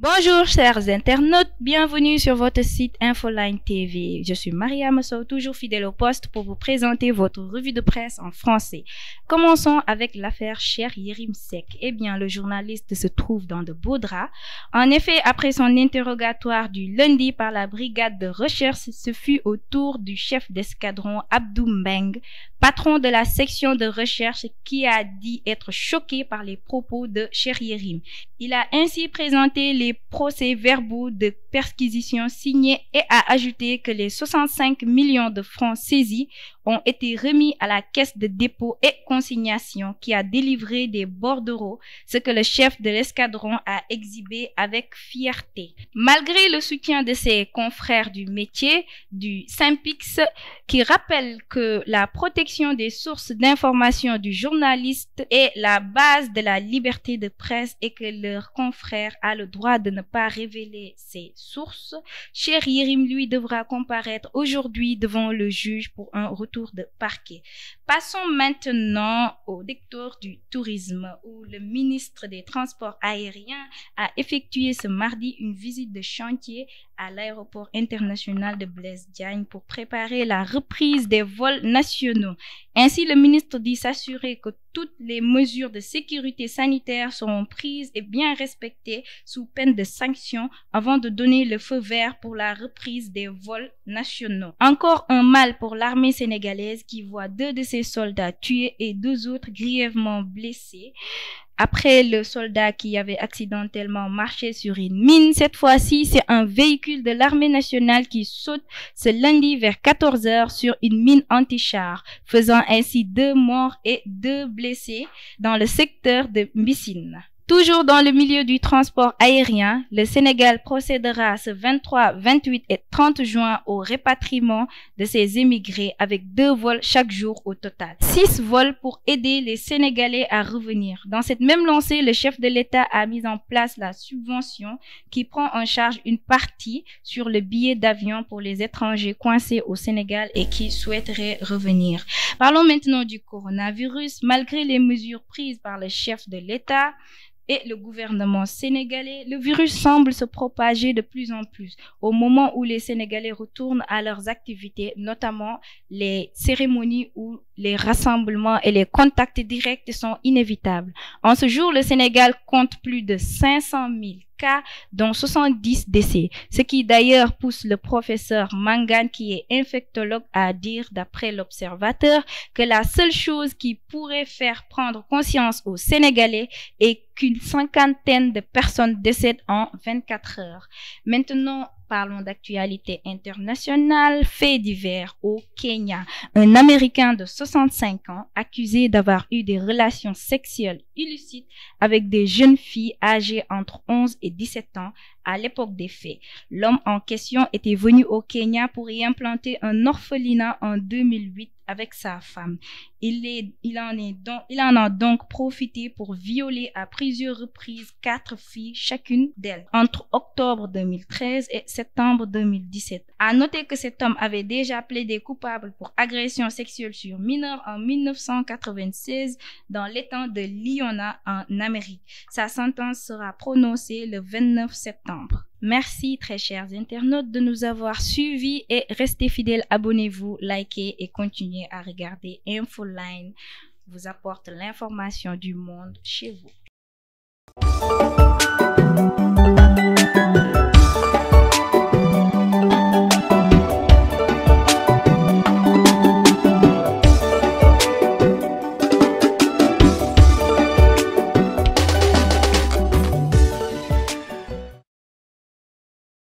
Bonjour chers internautes, bienvenue sur votre site Infoline TV. Je suis Maria Massou, toujours fidèle au poste pour vous présenter votre revue de presse en français. Commençons avec l'affaire Cheikh Yérim Seck. Eh bien, le journaliste se trouve dans de beaux draps. En effet, après son interrogatoire du lundi par la brigade de recherche, ce fut au tour du chef d'escadron Abdou Mbeng, patron de la section de recherche, qui a dit être choqué par les propos de Cheikh Yérim. Il a ainsi présenté les procès-verbaux de perquisition signés et a ajouté que les 65 millions de francs saisis ont été remis à la caisse de dépôt et consignation qui a délivré des bordereaux, ce que le chef de l'escadron a exhibé avec fierté. Malgré le soutien de ses confrères du métier, du SYNPICS, qui rappelle que la protection des sources d'information du journaliste est la base de la liberté de presse et que leur confrère a le droit de ne pas révéler ses sources, Cheikh Yérim, lui, devra comparaître aujourd'hui devant le juge pour un retour de parquet. Passons maintenant au secteur du tourisme où le ministre des Transports aériens a effectué ce mardi une visite de chantier à l'aéroport international de Blaise Diagne pour préparer la reprise des vols nationaux. Ainsi, le ministre dit s'assurer que toutes les mesures de sécurité sanitaire seront prises et bien respectées sous peine de sanctions avant de donner le feu vert pour la reprise des vols nationaux. Encore un mal pour l'armée sénégalaise qui voit 2 de ses soldats tués et 2 autres grièvement blessés. Après le soldat qui avait accidentellement marché sur une mine, cette fois-ci, c'est un véhicule de l'armée nationale qui saute ce lundi vers 14 h sur une mine anti-char, faisant ainsi 2 morts et 2 blessés dans le secteur de Mbissine. Toujours dans le milieu du transport aérien, le Sénégal procédera ce 23, 28 et 30 juin au rapatriement de ses émigrés avec 2 vols chaque jour au total. 6 vols pour aider les Sénégalais à revenir. Dans cette même lancée, le chef de l'État a mis en place la subvention qui prend en charge une partie sur le billet d'avion pour les étrangers coincés au Sénégal et qui souhaiteraient revenir. Parlons maintenant du coronavirus. Malgré les mesures prises par le chef de l'État et le gouvernement sénégalais, le virus semble se propager de plus en plus au moment où les Sénégalais retournent à leurs activités, notamment les cérémonies où les rassemblements et les contacts directs sont inévitables. En ce jour, le Sénégal compte plus de 500 000 cas, dont 70 décès, ce qui d'ailleurs pousse le professeur Mangane, qui est infectologue, à dire, d'après l'Observateur, que la seule chose qui pourrait faire prendre conscience aux Sénégalais est qu'une 50aine de personnes décèdent en 24 heures. Maintenant, parlons d'actualité internationale. Fait divers au Kenya. Un Américain de 65 ans accusé d'avoir eu des relations sexuelles illicites avec des jeunes filles âgées entre 11 et 17 ans à l'époque des faits. L'homme en question était venu au Kenya pour y implanter un orphelinat en 2008 avec sa femme. Il en a donc profité pour violer à plusieurs reprises 4 filles, chacune d'elles, entre octobre 2013 et septembre 2017. À noter que cet homme avait déjà plaidé coupable pour agression sexuelle sur mineur en 1996 dans l'État de l'Iona en Amérique. Sa sentence sera prononcée le 29 septembre. Merci très chers internautes de nous avoir suivis et restez fidèles, abonnez-vous, likez et continuez à regarder Infoline vous apporte l'information du monde chez vous.